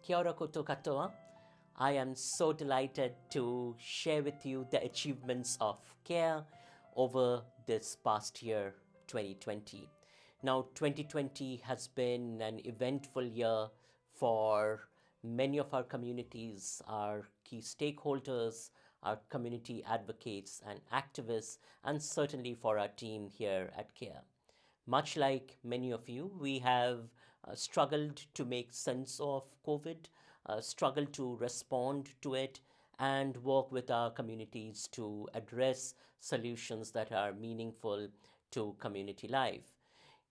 Kia ora koutou katoa. I am so delighted to share with you the achievements of CARE over this past year, 2020. Now, 2020 has been an eventful year for many of our communities, our key stakeholders, our community advocates and activists, and certainly for our team here at CARE. Much like many of you, we have struggled to make sense of COVID, struggled to respond to it, and work with our communities to address solutions that are meaningful to community life.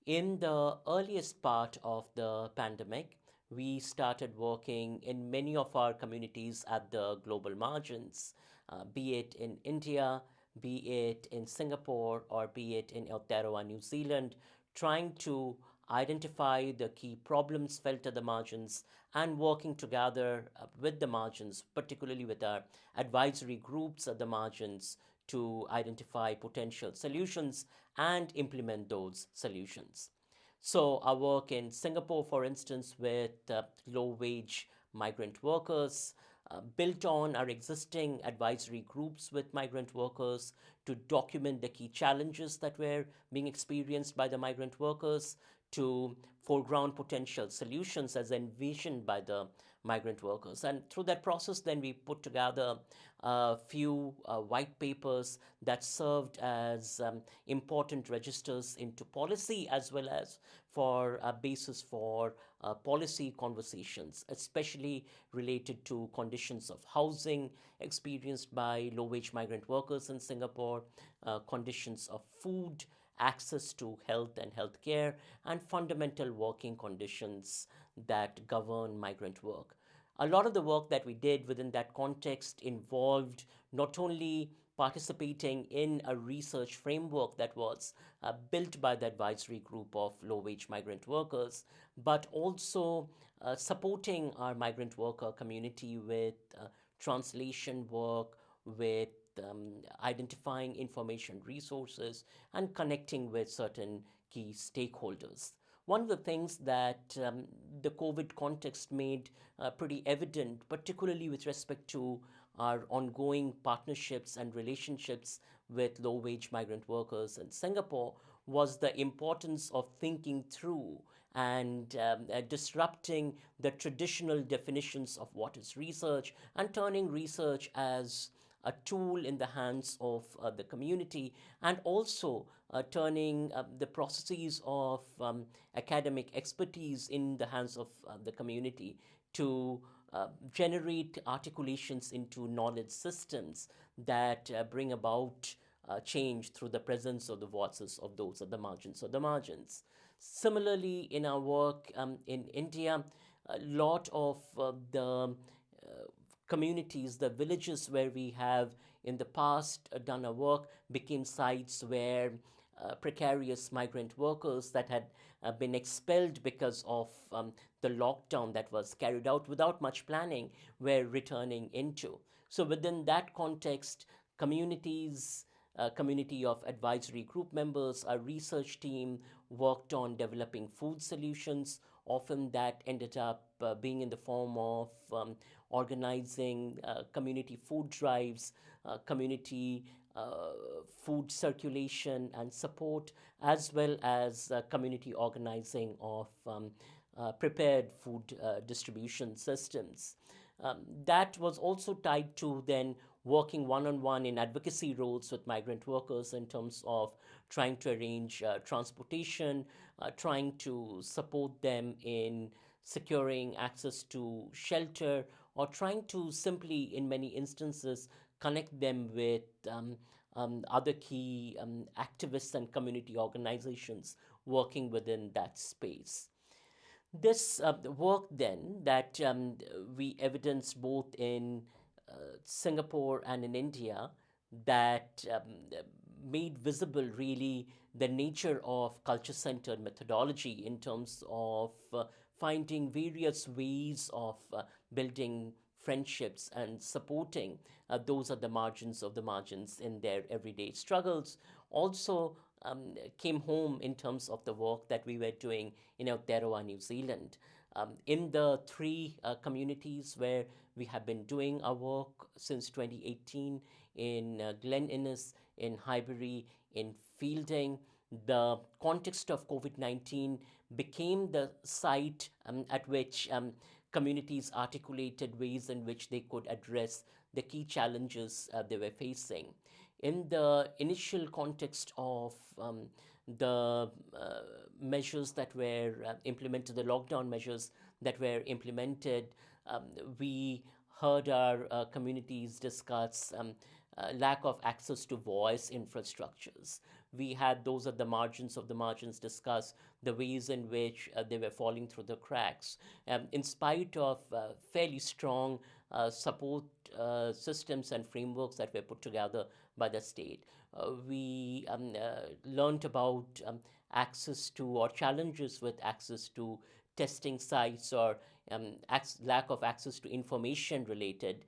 In the earliest part of the pandemic, we started working in many of our communities at the global margins, be it in India, be it in Singapore, or be it in Aotearoa, New Zealand, trying to identify the key problems felt at the margins and working together with the margins, particularly with our advisory groups at the margins, to identify potential solutions and implement those solutions. So, our work in Singapore, for instance, with low wage migrant workers, built on our existing advisory groups with migrant workers to document the key challenges that were being experienced by the migrant workers, to foreground potential solutions as envisioned by the migrant workers. And through that process, then we put together a few white papers that served as important registers into policy, as well as for a basis for policy conversations, especially related to conditions of housing experienced by low-wage migrant workers in Singapore, conditions of food, access to health and healthcare, and fundamental working conditions that govern migrant work. A lot of the work that we did within that context involved not only participating in a research framework that was built by the advisory group of low wage migrant workers, but also supporting our migrant worker community with translation work, with identifying information resources, and connecting with certain key stakeholders. One of the things that the COVID context made pretty evident, particularly with respect to our ongoing partnerships and relationships with low wage migrant workers in Singapore, was the importance of thinking through and disrupting the traditional definitions of what is research and turning research as a tool in the hands of the community, and also turning the processes of academic expertise in the hands of the community to generate articulations into knowledge systems that bring about change through the presence of the voices of those at the margins of the margins. Similarly, in our work in India, a lot of the communities, the villages where we have in the past done our work, became sites where precarious migrant workers that had been expelled because of the lockdown that was carried out without much planning were returning into. So within that context, communities, community of advisory group members, our research team worked on developing food solutions. Often that ended up being in the form of organizing community food drives, community food circulation and support, as well as community organizing of prepared food distribution systems. That was also tied to then working one-on-one in advocacy roles with migrant workers in terms of trying to arrange transportation, trying to support them in securing access to shelter, or trying to simply, in many instances, connect them with other key activists and community organizations working within that space. This work then that we evidenced both in Singapore and in India, that made visible really the nature of culture-centered methodology in terms of finding various ways of building friendships and supporting those at the margins of the margins in their everyday struggles. Also came home in terms of the work that we were doing in Aotearoa, New Zealand. In the three communities where we have been doing our work since 2018, in Glen Innes, in Highbury, in Fielding, the context of COVID 19 became the site at which communities articulated ways in which they could address the key challenges they were facing. In the initial context of the measures that were implemented, the lockdown measures that were implemented, um, we heard our communities discuss lack of access to voice infrastructures. We had those at the margins of the margins discuss the ways in which they were falling through the cracks. In spite of fairly strong support systems and frameworks that were put together by the state, we learned about access to or challenges with access to testing sites or lack of access to information related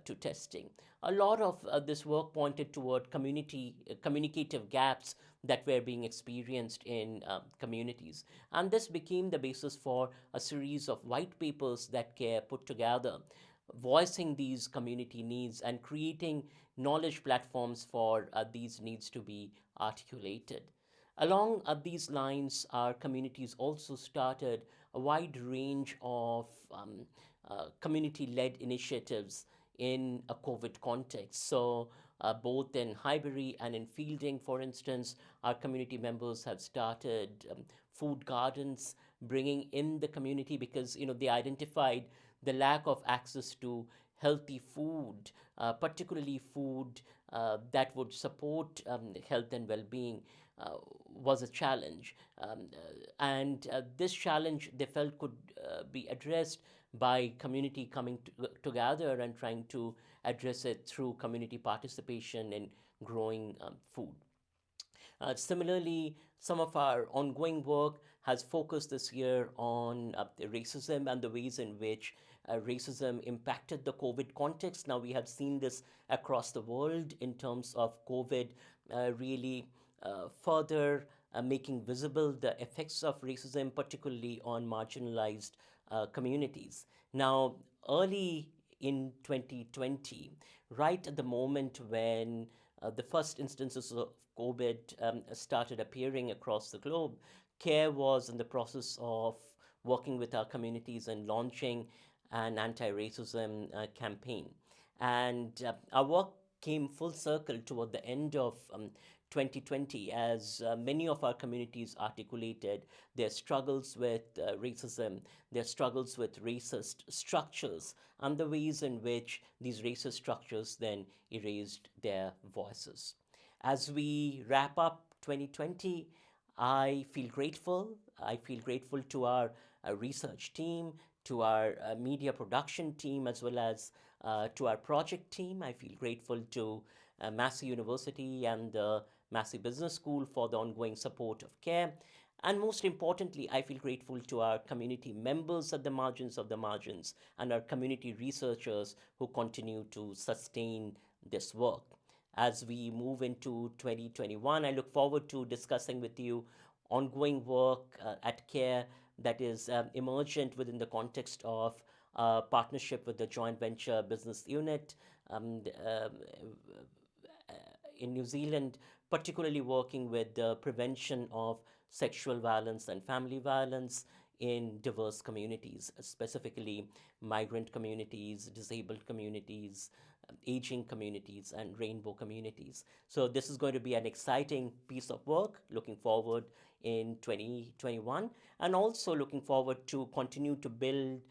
to testing. A lot of this work pointed toward communicative gaps that were being experienced in communities. And this became the basis for a series of white papers that CARE put together, voicing these community needs and creating knowledge platforms for these needs to be articulated. Along these lines, our communities also started a wide range of community led initiatives in a COVID context. So, both in Highbury and in Fielding, for instance, our community members have started food gardens, bringing in the community because they identified the lack of access to healthy food, particularly food that would support health and well-being. Was a challenge, and this challenge they felt could be addressed by community coming together and trying to address it through community participation in growing food. Similarly, some of our ongoing work has focused this year on racism and the ways in which racism impacted the COVID context. Now, we have seen this across the world in terms of COVID really further making visible the effects of racism, particularly on marginalized communities. Now, early in 2020, right at the moment when the first instances of COVID started appearing across the globe, CARE was in the process of working with our communities and launching an anti racism campaign. And our work came full circle toward the end of 2020 as many of our communities articulated their struggles with racism, their struggles with racist structures, and the ways in which these racist structures then erased their voices. As we wrap up 2020, I feel grateful. I feel grateful to our research team, to our media production team, as well as to our project team. I feel grateful to Massey University and the Massey Business School for the ongoing support of CARE. And most importantly, I feel grateful to our community members at the margins of the margins and our community researchers who continue to sustain this work. As we move into 2021, I look forward to discussing with you ongoing work at CARE that is emergent within the context of partnership with the joint venture business unit in New Zealand, particularly working with the prevention of sexual violence and family violence in diverse communities, specifically migrant communities, disabled communities, aging communities, and rainbow communities. So, this is going to be an exciting piece of work. Looking forward in 2021, and also looking forward to continue to build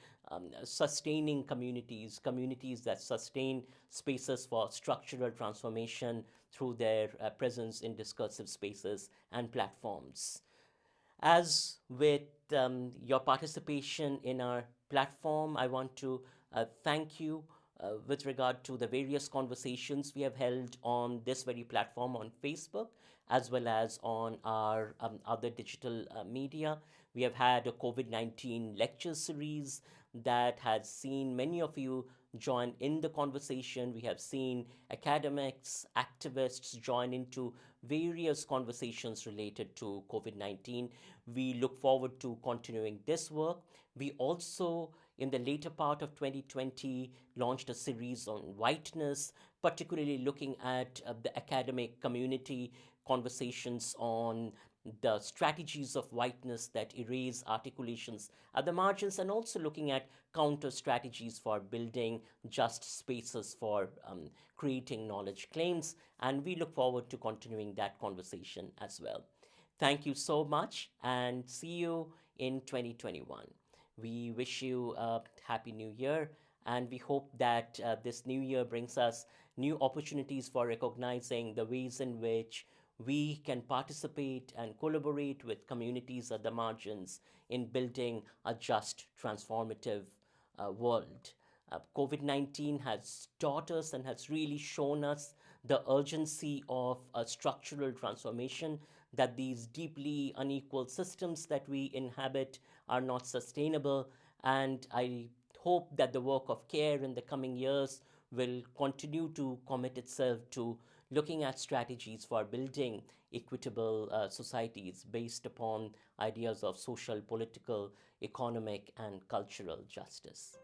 sustaining communities that sustain spaces for structural transformation through their presence in discursive spaces and platforms. As with your participation in our platform, I want to thank you with regard to the various conversations we have held on this very platform on Facebook, as well as on our other digital media. We have had a COVID 19 lecture series that has seen many of you join in the conversation. We have seen academics, activists join into various conversations related to COVID 19. We look forward to continuing this work. We also, in the later part of 2020, launched a series on whiteness, particularly looking at the academic community, conversations on the strategies of whiteness that erase articulations at the margins, and also looking at counter strategies for building just spaces for creating knowledge claims. And we look forward to continuing that conversation as well. Thank you so much, and see you in 2021. We wish you a happy new year, and we hope that this new year brings us new opportunities for recognizing the ways in which we can participate and collaborate with communities at the margins in building a just, transformative world. COVID 19 has taught us and has really shown us the urgency of a structural transformation, that these deeply unequal systems that we inhabit are not sustainable. And I hope that the work of CARE in the coming years will continue to commit itself to looking at strategies for building equitable societies based upon ideas of social, political, economic, and cultural justice.